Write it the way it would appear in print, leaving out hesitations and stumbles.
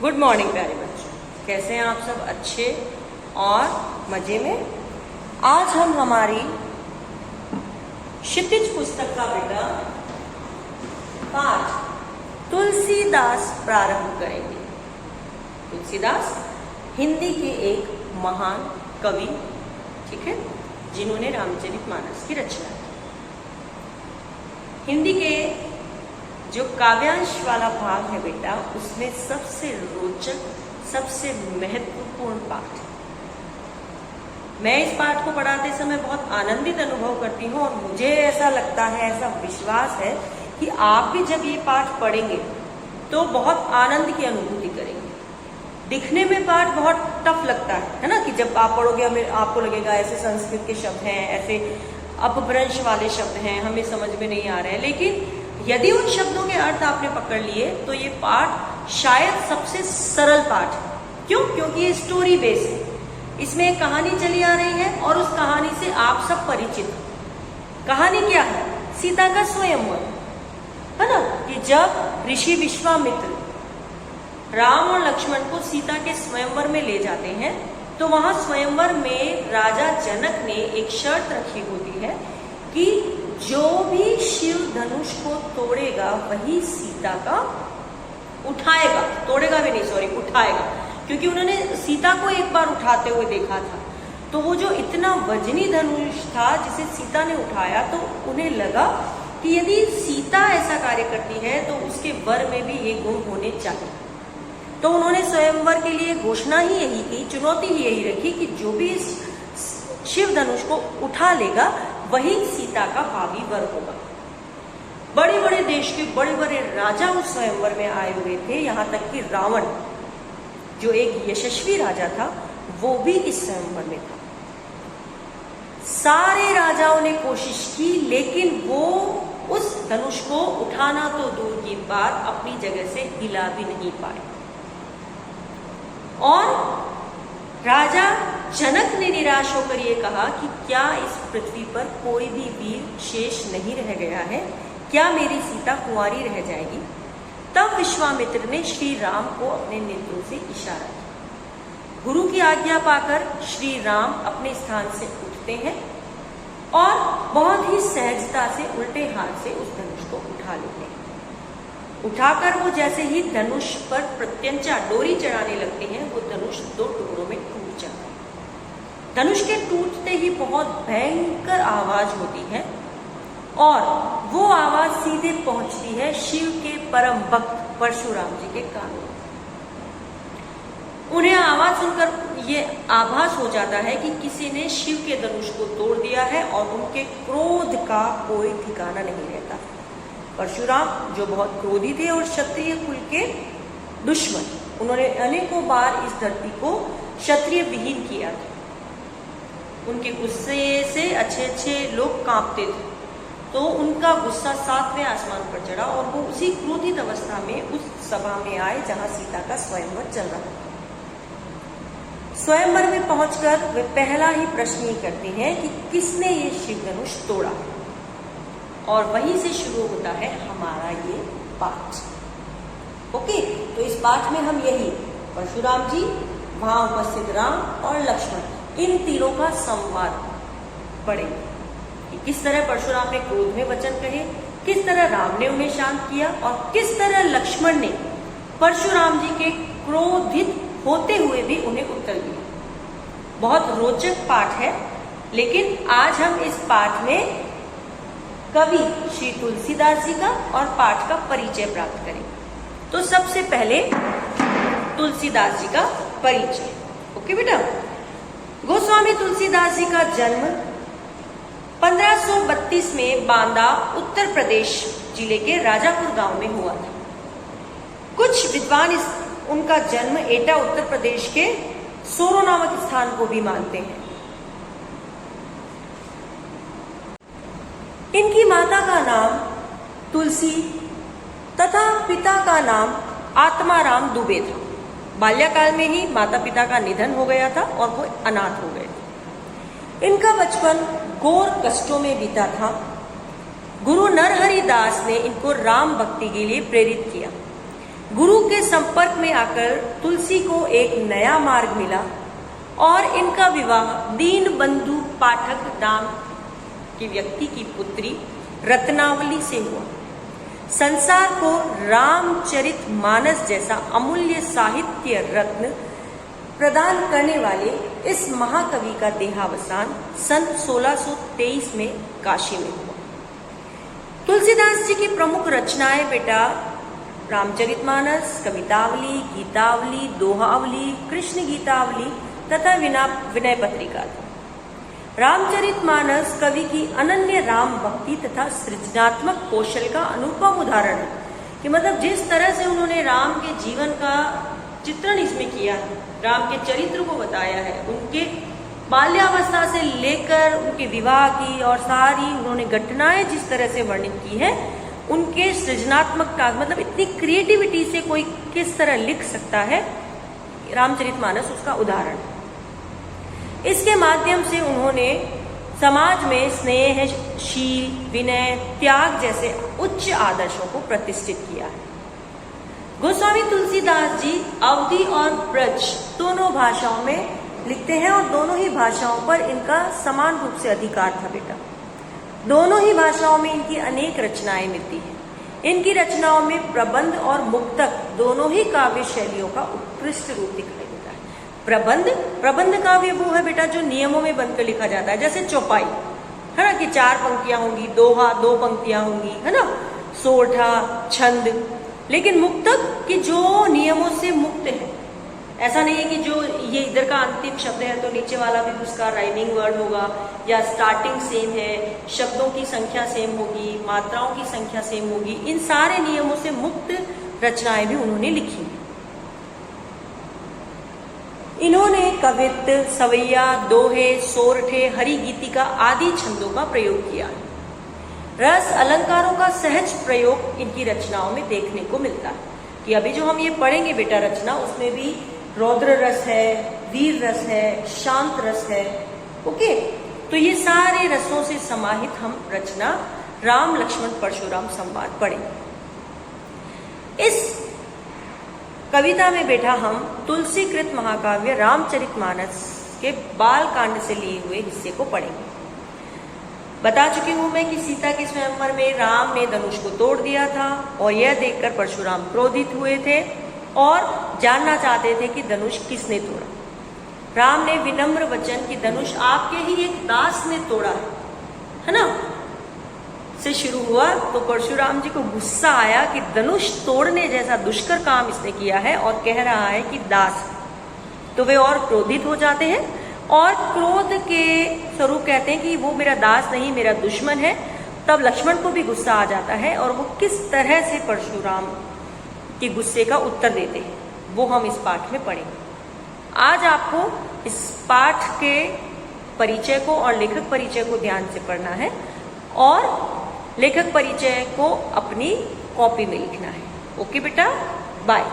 Good morning प्यारे बच्चों, कैसे हैं आप सब? अच्छे और मजे में। आज हम हमारी क्षितिज पुस्तक का बेटा पाठ तुलसीदास प्रारंभ करेंगे। तुलसीदास हिंदी के एक महान कवि, ठीक है, जिन्होंने रामचरितमानस की रचना की। हिंदी के जो काव्यांश वाला भाग है बेटा, उसमें सबसे रोचक, सबसे महत्वपूर्ण पाठ है। मैं इस पाठ को पढ़ाते समय बहुत आनंदित अनुभव करती हूँ और मुझे ऐसा लगता है, ऐसा विश्वास है कि आप भी जब ये पाठ पढ़ेंगे तो बहुत आनंद की अनुभूति करेंगे। दिखने में पाठ बहुत टफ लगता है ना, कि जब आप पढ़ोगे आपको लगेगा ऐसे संस्कृत के शब्द हैं, ऐसे अपभ्रंश वाले शब्द हैं, हमें समझ में नहीं आ रहे हैं। लेकिन यदि उन शब्दों के अर्थ आपने पकड़ लिए तो ये पाठ शायद सबसे सरल पाठ है। क्यों? क्योंकि ये स्टोरी बेस है। इसमें एक कहानी चली आ रही है और उस कहानी से आप सब परिचित हो। कहानी क्या है? सीता का स्वयंवर, है ना, कि जब ऋषि विश्वामित्र राम और लक्ष्मण को सीता के स्वयंवर में ले जाते हैं तो वहां स्वयंवर में राजा जनक ने एक शर्त रखी होती है कि जो भी शिव धनुष को तोड़ेगा वही सीता का उठाएगा, तोड़ेगा भी नहीं, सॉरी, उठाएगा। क्योंकि उन्होंने सीता को एक बार उठाते हुए देखा था, तो वो जो इतना वजनी धनुष था जिसे सीता ने उठाया, तो उन्हें लगा कि यदि सीता ऐसा कार्य करती है तो उसके वर में भी ये गुण होने चाहिए। तो उन्होंने स्वयंवर के लिए घोषणा ही यही की, चुनौती ही यही रखी कि जो भी इस शिव धनुष को उठा लेगा वही सीता का भावी वर होगा। बड़े बड़े देश के बड़े बड़े राजा उस स्वयंवर में आए हुए थे, यहाँ तक कि रावण जो एक यशस्वी राजा था वो भी इस स्वयंवर में था। सारे राजाओं ने कोशिश की लेकिन वो उस धनुष को उठाना तो दूर की बात, अपनी जगह से हिला भी नहीं पाए। और राजा जनक ने निराश होकर ये कहा कि क्या इस पृथ्वी पर कोई भी वीर शेष नहीं रह गया है? क्या मेरी सीता कुंवारी रह जाएगी? तब विश्वामित्र ने श्री राम को अपने नेत्रों से इशारा किया। गुरु की आज्ञा पाकर श्री राम अपने स्थान से उठते हैं और बहुत ही सहजता से उल्टे हाथ से उस धनुष को उठा लेते हैं। उठाकर वो जैसे ही धनुष पर प्रत्यंचा डोरी चढ़ाने लगते हैं, वो धनुष दो टुकड़ों में टूट जाता है। धनुष के टूटते ही बहुत भयंकर आवाज होती है और वो आवाज सीधे पहुंचती है शिव के परम भक्त परशुराम जी के कानों। उन्हें आवाज सुनकर ये आभास हो जाता है कि किसी ने शिव के धनुष को तोड़ दिया है और उनके क्रोध का कोई ठिकाना नहीं रहता। परशुराम जो बहुत क्रोधी थे और क्षत्रिय कुल के दुश्मन, उन्होंने अनेकों बार इस धरती को क्षत्रिय विहीन किया था। उनके गुस्से से अच्छे अच्छे लोग कांपते थे, तो उनका गुस्सा 7वें आसमान पर चढ़ा और वो उसी क्रोधित अवस्था में उस सभा में आए जहां सीता का स्वयंवर चल रहा था। स्वयंवर में पहुंचकर वे पहला ही प्रश्न ये करते हैं कि किसने ये शिव धनुष तोड़ा, और वहीं से शुरू होता है हमारा ये पाठ। ओके, तो इस पाठ में हम यही परशुराम जी, वहां उपस्थित राम और लक्ष्मण, इन तीनों का संवाद पढ़ेंगे कि किस तरह परशुराम ने क्रोध में वचन कहे, किस तरह राम ने उन्हें शांत किया और किस तरह लक्ष्मण ने परशुराम जी के क्रोधित होते हुए भी उन्हें उत्तर दिया। बहुत रोचक पाठ है, लेकिन आज हम इस पाठ में कवि श्री तुलसीदास जी का और पाठ का परिचय प्राप्त करेंगे। तो सबसे पहले तुलसीदास जी का परिचय। ओके बेटा, गोस्वामी तुलसीदास जी का जन्म 1532 में बांदा, उत्तर प्रदेश जिले के राजापुर गांव में हुआ था। कुछ विद्वान उनका जन्म एटा, उत्तर प्रदेश के सोरो नामक स्थान को भी मानते हैं। इनकी माता का नाम तुलसी तथा पिता का नाम आत्माराम दुबे था। बाल्यकाल में ही माता पिता का निधन हो गया था और वो अनाथ हो गए। इनका बचपन घोर कष्टों में बीता था। गुरु नरहरि दास ने इनको राम भक्ति के लिए प्रेरित किया। गुरु के संपर्क में आकर तुलसी को एक नया मार्ग मिला और इनका विवाह दीनबंधु पाठक नाम की व्यक्ति की पुत्री रत्नावली से हुआ। संसार को रामचरितमानस जैसा अमूल्य साहित्य रत्न प्रदान करने वाले इस महाकवि का देहावसान सन 1623 में काशी में हुआ। तुलसीदास जी की प्रमुख रचनाएं बेटा रामचरितमानस, कवितावली, गीतावली, दोहावली, कृष्ण गीतावली तथा विनय पत्रिका थी। रामचरितमानस कवि की अनन्य राम भक्ति तथा सृजनात्मक कौशल का अनुपम उदाहरण है कि मतलब जिस तरह से उन्होंने राम के जीवन का चित्रण इसमें किया है, राम के चरित्र को बताया है, उनके बाल्यावस्था से लेकर उनके विवाह की और सारी उन्होंने घटनाएं जिस तरह से वर्णित की है, उनके सृजनात्मकता मतलब इतनी क्रिएटिविटी से कोई किस तरह लिख सकता है, रामचरितमानस उसका उदाहरण है। इसके माध्यम से उन्होंने समाज में स्नेह, शील, विनय, त्याग जैसे उच्च आदर्शों को प्रतिष्ठित किया है। गोस्वामी तुलसीदास जी अवधी और ब्रज दोनों भाषाओं में लिखते हैं और दोनों ही भाषाओं पर इनका समान रूप से अधिकार था बेटा। दोनों ही भाषाओं में इनकी अनेक रचनाएं मिलती हैं। इनकी रचनाओं में प्रबंध और मुक्तक दोनों ही काव्य शैलियों का उत्कृष्ट रूप दिखाई देता है। प्रबंध काव्य वो है बेटा जो नियमों में बनकर लिखा जाता है, जैसे चौपाई है ना, कि 4 पंक्तियां होंगी, दोहा 2 पंक्तियां होंगी, है ना, सोरठा, छंद। लेकिन मुक्तक कि जो नियमों से मुक्त है, ऐसा नहीं है कि जो ये इधर का अंतिम शब्द है तो नीचे वाला भी उसका राइमिंग वर्ड होगा, या स्टार्टिंग सेम है, शब्दों की संख्या सेम होगी, मात्राओं की संख्या सेम होगी। इन सारे नियमों से मुक्त रचनाएं भी उन्होंने लिखी। इन्होंने कवित्त, सवैया, दोहे, सोरठे, हरिगीतिका आदि छंदों का प्रयोग किया। रस अलंकारों का सहज प्रयोग इनकी रचनाओं में देखने को मिलता है कि अभी जो हम ये पढ़ेंगे बेटा रचना, उसमें भी रौद्र रस है, वीर रस है, शांत रस है। ओके, तो ये सारे रसों से समाहित हम रचना राम लक्ष्मण परशुराम संवाद पढ़ेंगे। इस कविता में बेटा हम तुलसीकृत महाकाव्य रामचरितमानस के बाल कांड से लिए हुए हिस्से को पढ़ेंगे। बता चुकी हूं मैं कि सीता के स्वयंवर में राम ने धनुष को तोड़ दिया था और यह देखकर परशुराम क्रोधित हुए थे और जानना चाहते थे कि धनुष किसने तोड़ा। राम ने विनम्र वचन कि धनुष आपके ही एक दास ने तोड़ा है ना, से शुरू हुआ। तो परशुराम जी को गुस्सा आया कि धनुष तोड़ने जैसा दुष्कर काम इसने किया है और कह रहा है कि दास। तो वे और क्रोधित हो जाते हैं और क्रोध के स्वरूप कहते हैं कि वो मेरा दास नहीं, मेरा दुश्मन है। तब लक्ष्मण को भी गुस्सा आ जाता है और वो किस तरह से परशुराम के गुस्से का उत्तर देते हैं वो हम इस पाठ में पढ़ेंगे। आज आपको इस पाठ के परिचय को और लेखक परिचय को ध्यान से पढ़ना है और लेखक परिचय को अपनी कॉपी में लिखना है। ओके बेटा, बाय।